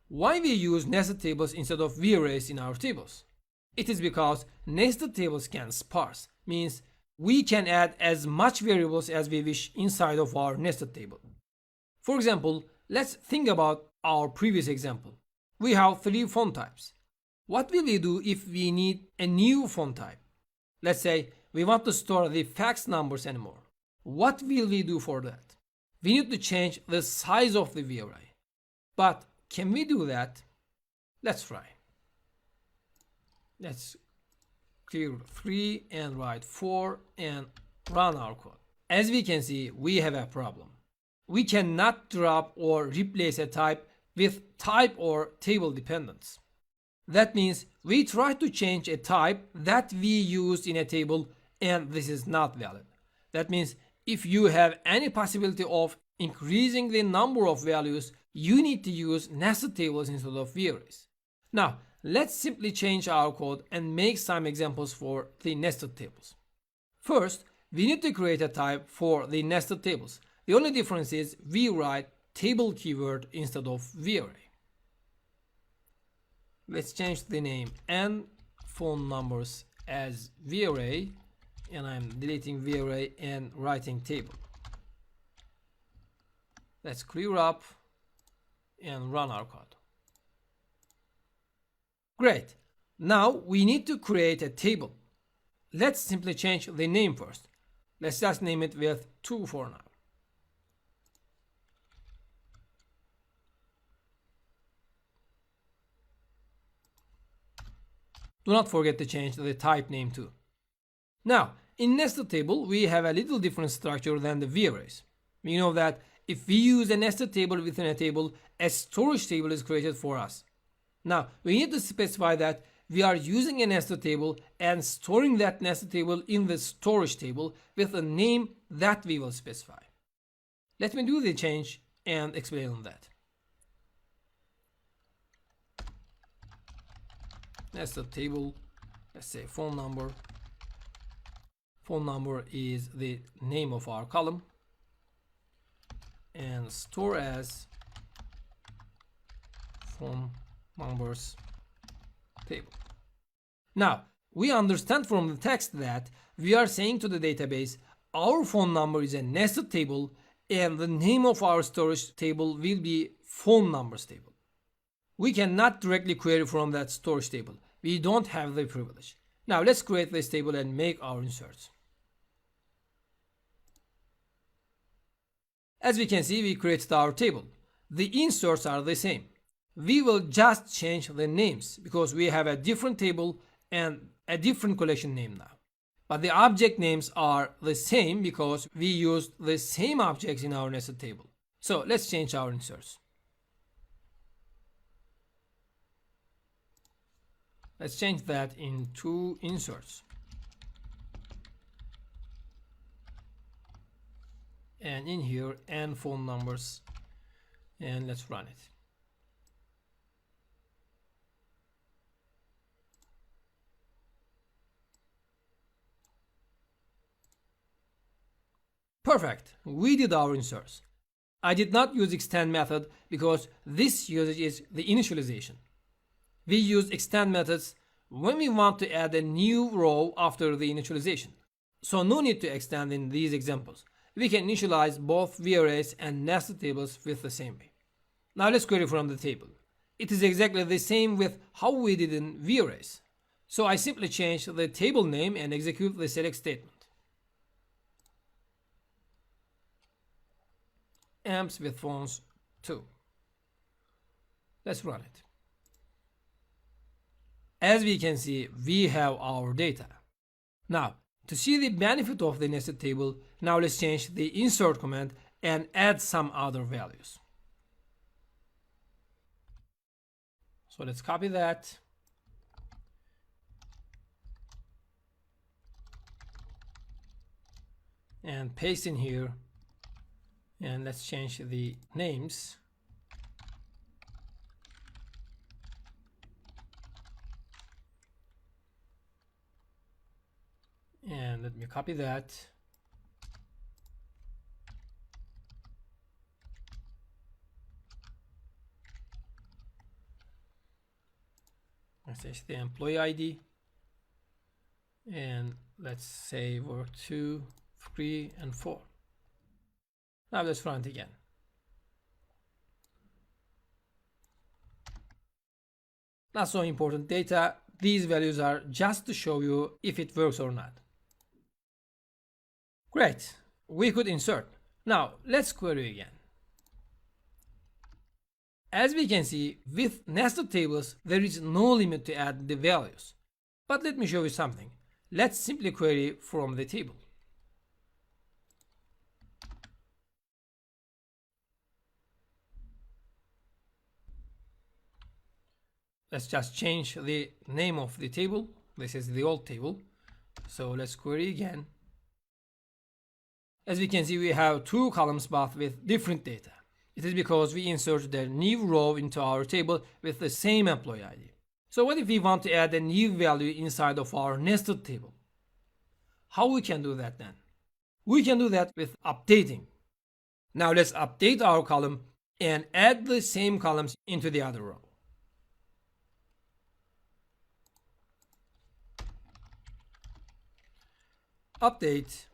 why we use nested tables instead of V-arrays in our tables? It is because nested tables can sparse, means we can add as much variables as we wish inside of our nested table. For example, let's think about our previous example. We have 3 font types. What will we do if we need a new font type? Let's say we want to store the fax numbers anymore. What will we do for that? We need to change the size of the V-array. But can we do that? Let's try. Let's clear 3 and write 4 and run our code. As we can see, we have a problem. We cannot drop or replace a type with type or table dependence. That means we try to change a type that we used in a table and this is not valid. That means if you have any possibility of increasing the number of values, you need to use nested tables instead of V-arrays. Now, let's simply change our code and make some examples for the nested tables. First, we need to create a type for the nested tables. The only difference is we write table keyword instead of V-array. Let's change the name and phone numbers as V-array, and I'm deleting V-array and writing table. Let's clear up and run our code. Great. Now we need to create a table. Let's simply change the name first. Let's just name it with 2 for now. Do not forget to change the type name too. Now, in nested table, we have a little different structure than the V-arrays. We know that if we use a nested table within a table, a storage table is created for us. Now, we need to specify that we are using a nested table and storing that nested table in the storage table with a name that we will specify. Let me do the change and explain on that. Nested table, let's say phone number. Phone number is the name of our column, and store as phone numbers table. Now, we understand from the text that we are saying to the database our phone number is a nested table and the name of our storage table will be phone numbers table. We cannot directly query from that storage table. We don't have the privilege. Now let's create this table and make our inserts. As we can see, we created our table. The inserts are the same. We will just change the names because we have a different table and a different collection name now. But the object names are the same because we used the same objects in our nested table. So let's change our inserts. Let's change that into inserts. And in here, and phone numbers, and let's run it. Perfect, we did our inserts. I did not use extend method because this usage is the initialization. We use extend methods when we want to add a new row after the initialization. So no need to extend in these examples. We can initialize both V-arrays and nested tables with the same way. Now let's query from the table. It is exactly the same with how we did in V-arrays. So I simply change the table name and execute the select statement. Amps with phones 2. Let's run it. As we can see, we have our data. Now, to see the benefit of the nested table, now let's change the insert command and add some other values. So let's copy that. And paste in here. And let's change the names. And let me copy that. Let's say the employee ID, and let's say work 2, 3, and 4. Now let's run it again. Not so important data. These values are just to show you if it works or not. Great, we could insert. Now let's query again. As we can see, with nested tables, there is no limit to add the values. But let me show you something. Let's simply query from the table. Let's just change the name of the table. This is the old table. So let's query again. As we can see, we have two columns but with different data. It is because we inserted a new row into our table with the same employee ID. So what if we want to add a new value inside of our nested table? How we can do that then? We can do that with updating. Now let's update our column and add the same columns into the other row. Update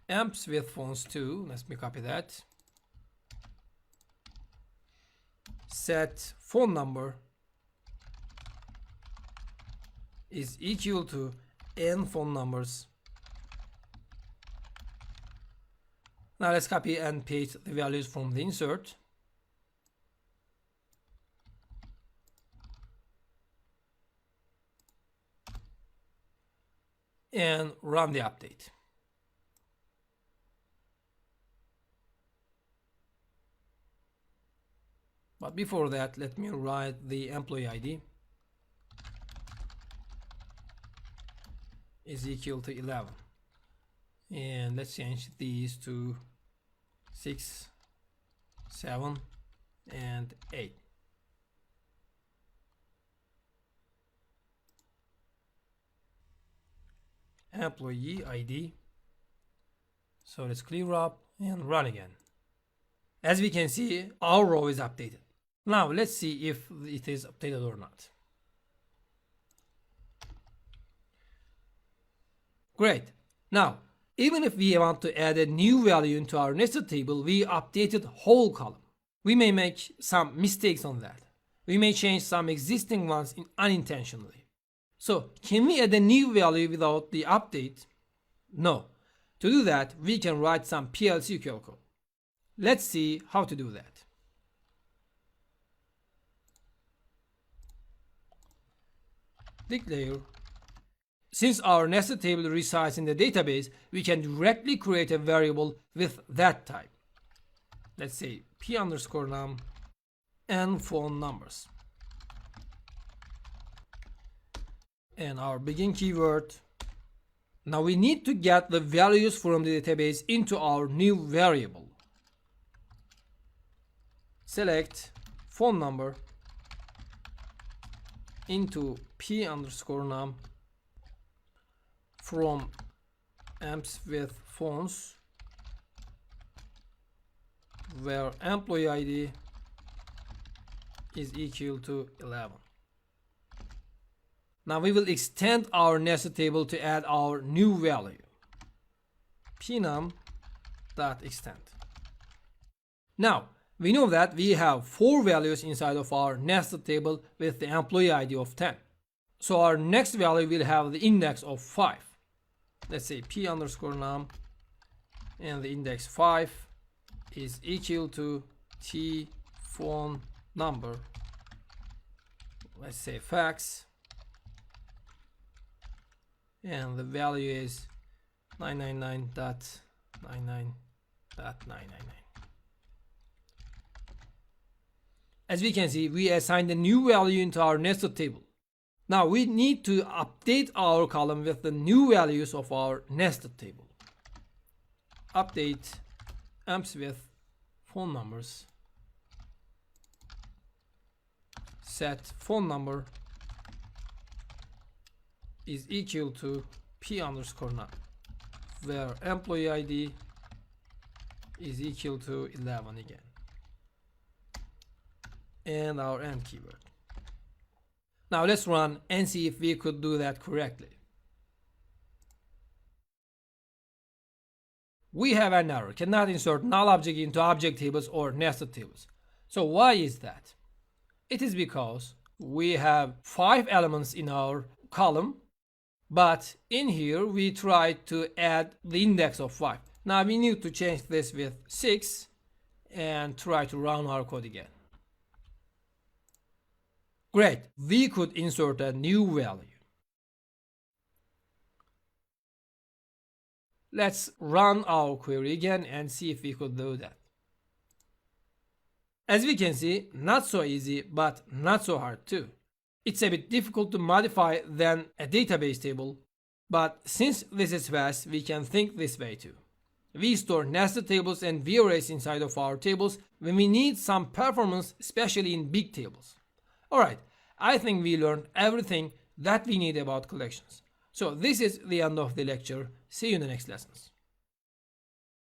amps with fonts 2. Let me copy that. Set phone number is equal to n phone numbers. Now let's copy and paste the values from the insert. And run the update. But before that, let me write the employee ID is equal to 11. And let's change these to 6, 7, and 8. Employee ID. So let's clear up and run again. As we can see, our row is updated. Now let's see if it is updated or not. Great. Now, even if we want to add a new value into our nested table, we updated whole column. We may make some mistakes on that. We may change some existing ones unintentionally. So, can we add a new value without the update? No. To do that, we can write some PL/SQL code. Let's see how to do that. Declare. Since our nested table resides in the database, we can directly create a variable with that type. Let's say p_num and phone numbers. And our begin keyword. Now we need to get the values from the database into our new variable. Select phone number into p_num from amps with phones, where employee ID is equal to 11. Now we will extend our nested table to add our new value, pnum.extend. Now we know that we have 4 values inside of our nested table with the employee ID of 10. So our next value will have the index of 5. Let's say p_num and the index 5 is equal to t phone number. Let's say fax. And the value is 999.99.999. As we can see, we assigned a new value into our nested table. Now we need to update our column with the new values of our nested table. Update amps with phone numbers. Set phone number is equal to p_num, where employee ID is equal to 11 again. And our end keyword. Now let's run and see if we could do that correctly. We have an error, cannot insert null object into object tables or nested tables. So why is that? It is because we have 5 elements in our column, but in here we tried to add the index of 5. Now we need to change this with 6 and try to run our code again. Great, we could insert a new value. Let's run our query again and see if we could do that. As we can see, not so easy, but not so hard too. It's a bit difficult to modify than a database table, but since this is fast, we can think this way too. We store nested tables and V-arrays inside of our tables when we need some performance, especially in big tables. Alright, I think we learned everything that we need about collections. So this is the end of the lecture. See you in the next lessons.